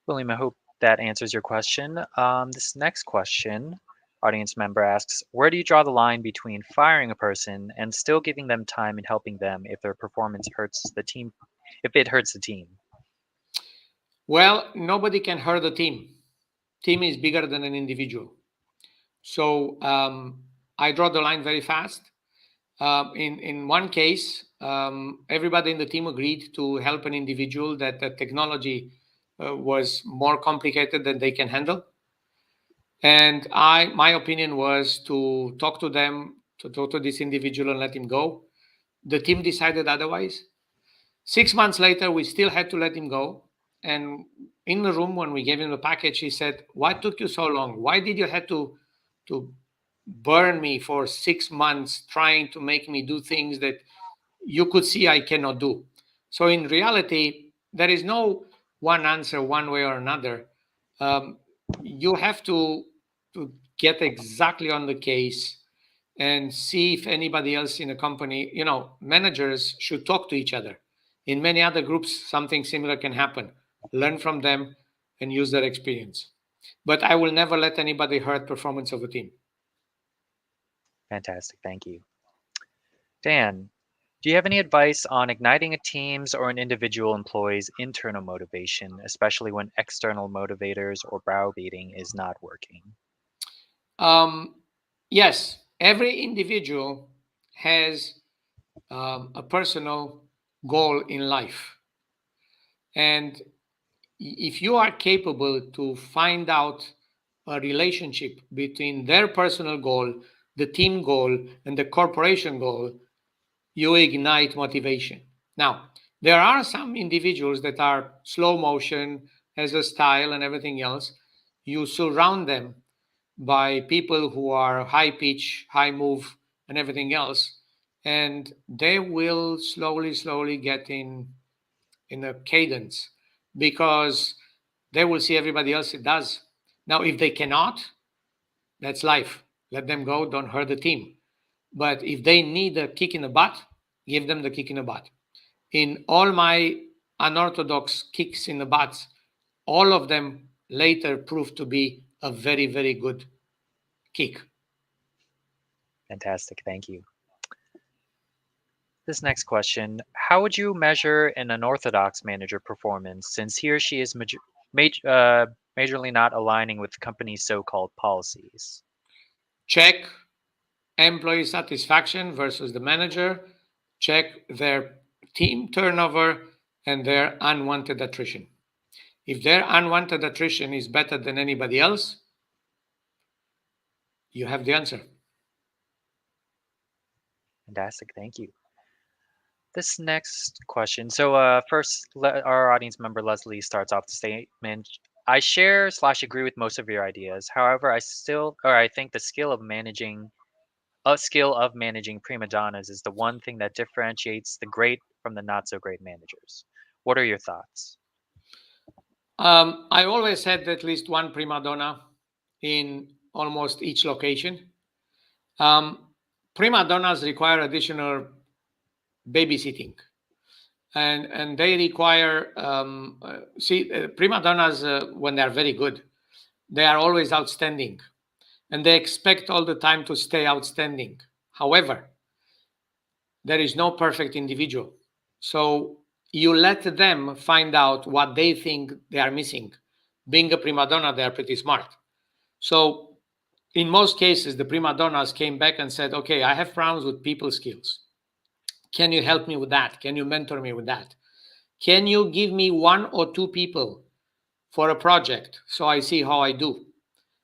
William, I hope that answers your question. This next question, audience member asks, where do you draw the line between firing a person and still giving them time and helping them if their performance hurts the team, if it hurts the team? Well, nobody can hurt the team. Team is bigger than an individual. So I draw the line very fast. In one case, everybody in the team agreed to help an individual that the technology was more complicated than they can handle. And my opinion was to talk to them, to talk to this individual and let him go. The team decided otherwise. 6 months later, we still had to let him go. And in the room, when we gave him the package, he said, "Why took you so long? Why did you have to burn me for 6 months trying to make me do things that you could see I cannot do?" So in reality, there is no one answer one way or another. You have to get exactly on the case and see if anybody else in a company, managers should talk to each other. In many other groups, something similar can happen. Learn from them and use their experience. But I will never let anybody hurt performance of a team. Fantastic. Thank you. Dan, do you have any advice on igniting a team's or an individual employee's internal motivation, especially when external motivators or browbeating is not working? Yes, every individual has a personal goal in life. And if you are capable to find out a relationship between their personal goal, the team goal, and the corporation goal, you ignite motivation. Now, there are some individuals that are slow motion, has a style and everything else. You surround them by people who are high pitch, high move, and everything else, and they will slowly get in a cadence because they will see everybody else it does. Now, if they cannot, that's life. Let them go. Don't hurt the team. But if they need a kick in the butt, give them the kick in the butt. In all my unorthodox kicks in the butts, all of them later proved to be a very, very good kick. Fantastic. Thank you. This next question, how would you measure an unorthodox manager performance since he or she is majorly not aligning with the company's so-called policies? Check employee satisfaction versus the manager. Check their team turnover and their unwanted attrition. If their unwanted attrition is better than anybody else, you have the answer. Fantastic. Thank you. This next question. So first, our audience member Leslie starts off the statement. I share/agree with most of your ideas. However, I think the skill of managing prima donnas is the one thing that differentiates the great from the not so great managers. What are your thoughts? I always had at least one prima donna in almost each location. Prima donnas require additional babysitting, and they require prima donnas when they are very good, they are always outstanding, and they expect all the time to stay outstanding. However, there is no perfect individual, so you let them find out what they think they are missing. Being a prima donna, they are pretty smart. So in most cases, the prima donnas came back and said, okay, I have problems with people skills. Can you help me with that? Can you mentor me with that? Can you give me 1 or 2 people for a project, so I see how I do.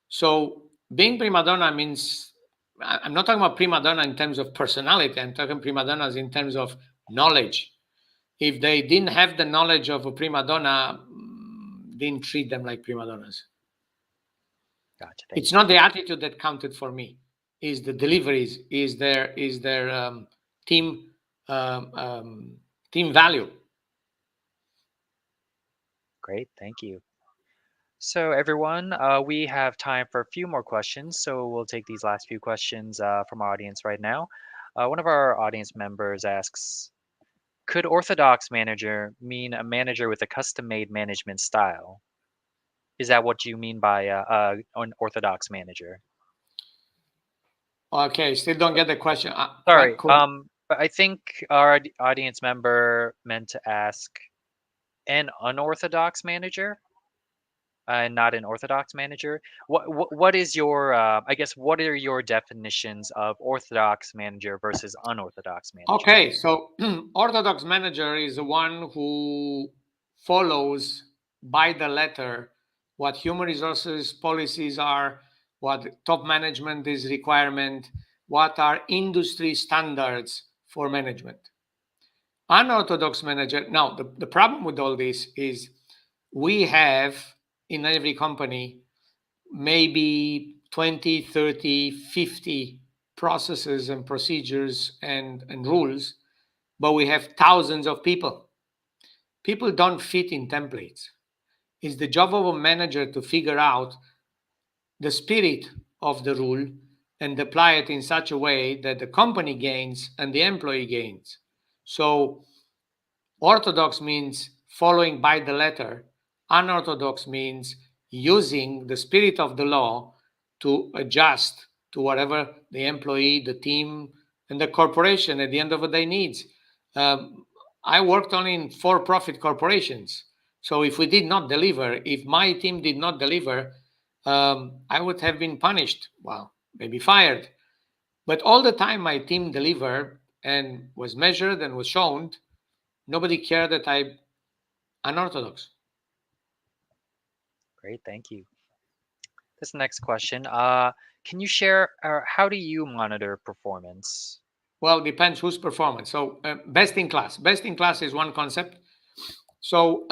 So being prima donna means, I'm not talking about prima donna in terms of personality. I'm talking prima donnas in terms of knowledge. If they didn't have the knowledge of a prima donna, didn't treat them like prima donnas. Gotcha. It's not the attitude that counted for me. Is the deliveries, is their team team value. Great, thank you. So everyone, we have time for a few more questions. So we'll take these last few questions from our audience right now. One of our audience members asks, could orthodox manager mean a manager with a custom-made management style? Is that what you mean by an orthodox manager? Okay, still don't get the question. Sorry, Cool. but I think our audience member meant to ask an unorthodox manager, not an orthodox manager. What is your I guess what are your definitions of orthodox manager versus unorthodox manager? Okay, so orthodox manager is the one who follows by the letter what human resources policies are, what top management is requirement, what are industry standards for management. Unorthodox manager, now the problem with all this is we have in every company maybe 20, 30, 50 processes and procedures and rules, but we have thousands of people. People don't fit in templates. It's the job of a manager to figure out the spirit of the rule and apply it in such a way that the company gains and the employee gains. So orthodox means following by the letter. Unorthodox means using the spirit of the law to adjust to whatever the employee, the team, and the corporation at the end of the day needs. I worked only in for-profit corporations. So if we did not deliver, if my team did not deliver, I would have been punished. Well, maybe fired. But all the time my team delivered and was measured and was shown. Nobody cared that I'm unorthodox. Great, thank you. This next question, can you share how do you monitor performance? Well, depends whose performance. So best in class. Best in class is one concept. So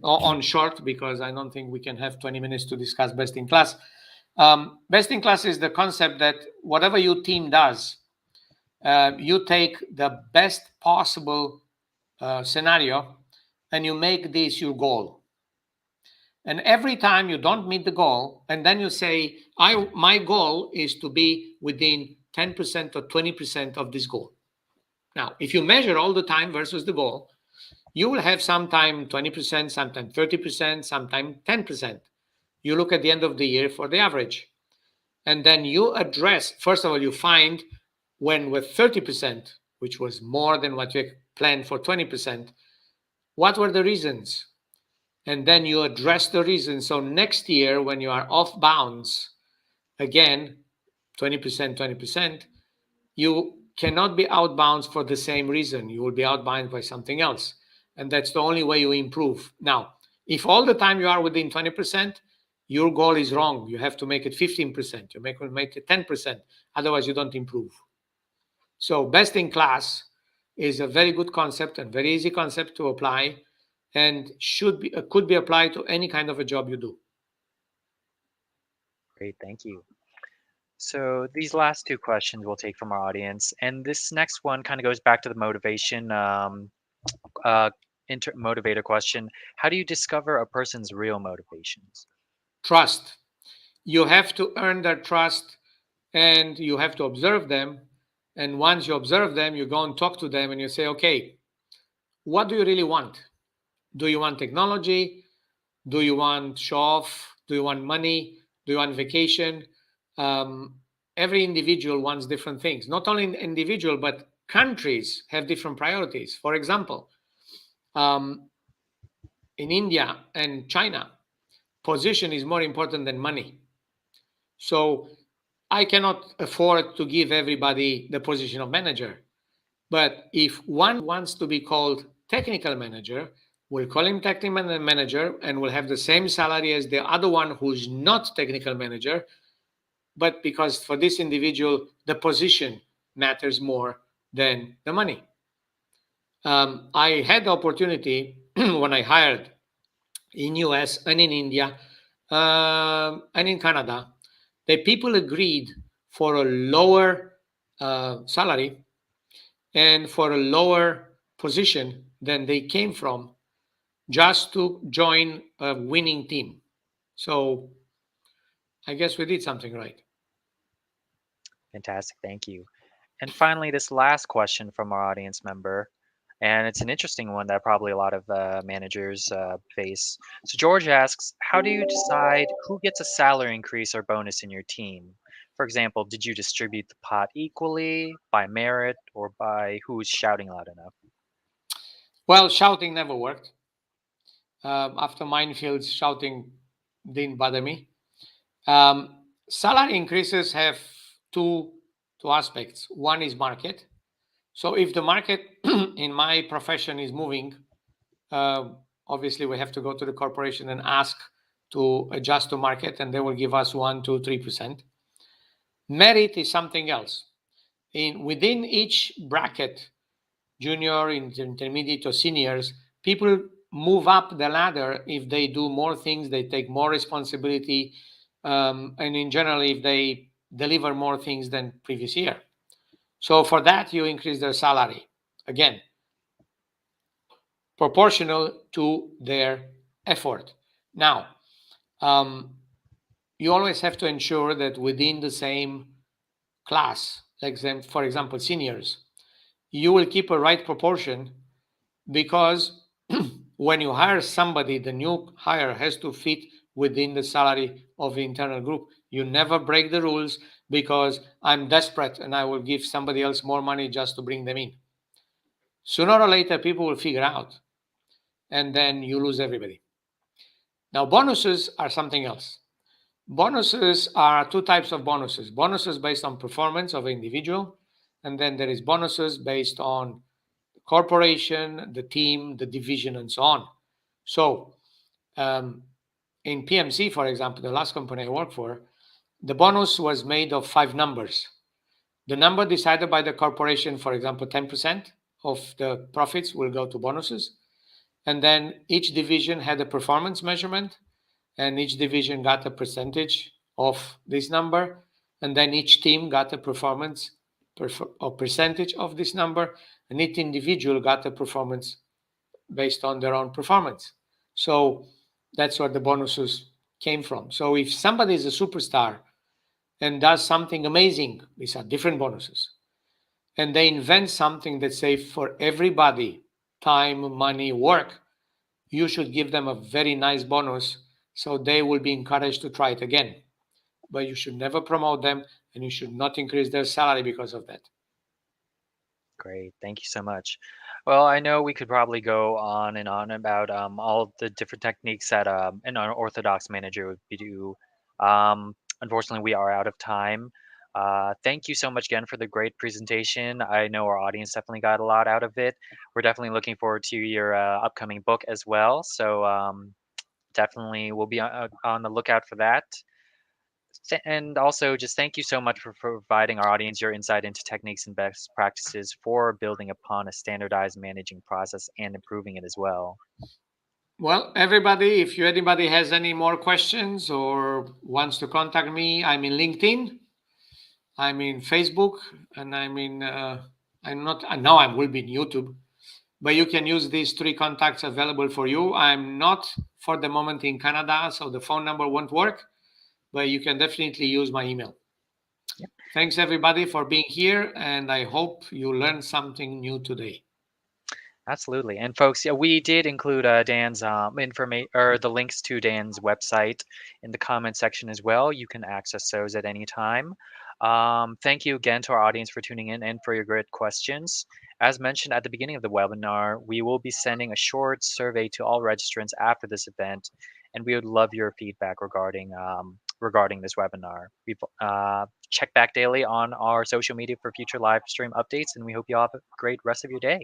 on short, because I don't think we can have 20 minutes to discuss best in class. Best in class is the concept that whatever your team does, you take the best possible scenario and you make this your goal. And every time you don't meet the goal, and then you say, my goal is to be within 10% or 20% of this goal. Now, if you measure all the time versus the goal, you will have sometime 20%, sometime 30%, sometime 10%. You look at the end of the year for the average. And then you address, first of all, you find when with 30%, which was more than what you planned for 20%, what were the reasons? And then you address the reasons. So next year, when you are off bounds, again, 20%, 20%, you cannot be outbounds for the same reason. You will be outbound by something else. And that's the only way you improve. Now, if all the time you are within 20%, your goal is wrong. You have to make it 15%. You make it 10%. Otherwise, you don't improve. So best in class is a very good concept and very easy concept to apply, and could be applied to any kind of a job you do. Great, thank you. So these last two questions we'll take from our audience, and this next one kind of goes back to the motivation motivator question. How do you discover a person's real motivations? Trust. You have to earn their trust, and you have to observe them. And once you observe them, you go and talk to them and you say, okay, what do you really want? Do you want technology? Do you want show off? Do you want money? Do you want vacation? Every individual wants different things. Not only individual, but countries have different priorities. For example, in India and China, position is more important than money. So I cannot afford to give everybody the position of manager. But if one wants to be called technical manager, We'll call him technical manager and will have the same salary as the other one who's not technical manager, but because for this individual, the position matters more than the money. I had the opportunity when I hired in US and in India and in Canada, the people agreed for a lower salary and for a lower position than they came from just to join a winning team. So I guess we did something right. Fantastic. Thank you. And finally, this last question from our audience member, and it's an interesting one that probably a lot of managers face. So George asks, how do you decide who gets a salary increase or bonus in your team? For example, did you distribute the pot equally, by merit, or by who's shouting loud enough? Well, shouting never worked. After minefields, shouting didn't bother me. Salary increases have two aspects. One is market. So if the market in my profession is moving, uh, obviously we have to go to the corporation and ask to adjust to market, and they will give us 1, 2, 3%. Merit is something else. Within each bracket, junior, intermediate, or seniors, people move up the ladder if they do more things, they take more responsibility, and in general, if they deliver more things than previous year. So for that, you increase their salary. Again, proportional to their effort. Now, you always have to ensure that within the same class, like for example, seniors, you will keep a right proportion, because when you hire somebody, the new hire has to fit within the salary of the internal group. You never break the rules because I'm desperate and I will give somebody else more money just to bring them in. Sooner or later, people will figure out, and then you lose everybody. Now, bonuses are something else. Bonuses are two types of bonuses. Bonuses based on performance of an individual, and then there is bonuses based on the corporation, the team, the division, and so on. So in PMC, for example, the last company I worked for, the bonus was made of 5 numbers. The number decided by the corporation, for example, 10% of the profits will go to bonuses. And then each division had a performance measurement, and each division got a percentage of this number. And then each team got a performance or percentage of this number, and each individual got a performance based on their own performance. So that's where the bonuses came from. So if somebody is a superstar and does something amazing, these are different bonuses. And they invent something that say for everybody, time, money, work, you should give them a very nice bonus so they will be encouraged to try it again. But you should never promote them, and you should not increase their salary because of that. Great. Thank you so much. Well, I know we could probably go on and on about all the different techniques that an unorthodox manager would do. Unfortunately, we are out of time. Thank you so much again for the great presentation. I know our audience definitely got a lot out of it. We're definitely looking forward to your upcoming book as well. So definitely we'll be on the lookout for that. And also, just thank you so much for providing our audience your insight into techniques and best practices for building upon a standardized managing process and improving it as well. Well, everybody, if anybody has any more questions or wants to contact me, I'm in LinkedIn, I'm in Facebook, and I'm not, now I will be in YouTube, but you can use these 3 contacts available for you. I'm not for the moment in Canada, so the phone number won't work, but you can definitely use my email. Yep. Thanks everybody for being here, and I hope you learned something new today. Absolutely. And folks, yeah, we did include Dan's information or the links to Dan's website in the comment section as well. You can access those at any time. Thank you again to our audience for tuning in and for your great questions. As mentioned at the beginning of the webinar, we will be sending a short survey to all registrants after this event, and we would love your feedback regarding this webinar. We check back daily on our social media for future live stream updates, and we hope you all have a great rest of your day.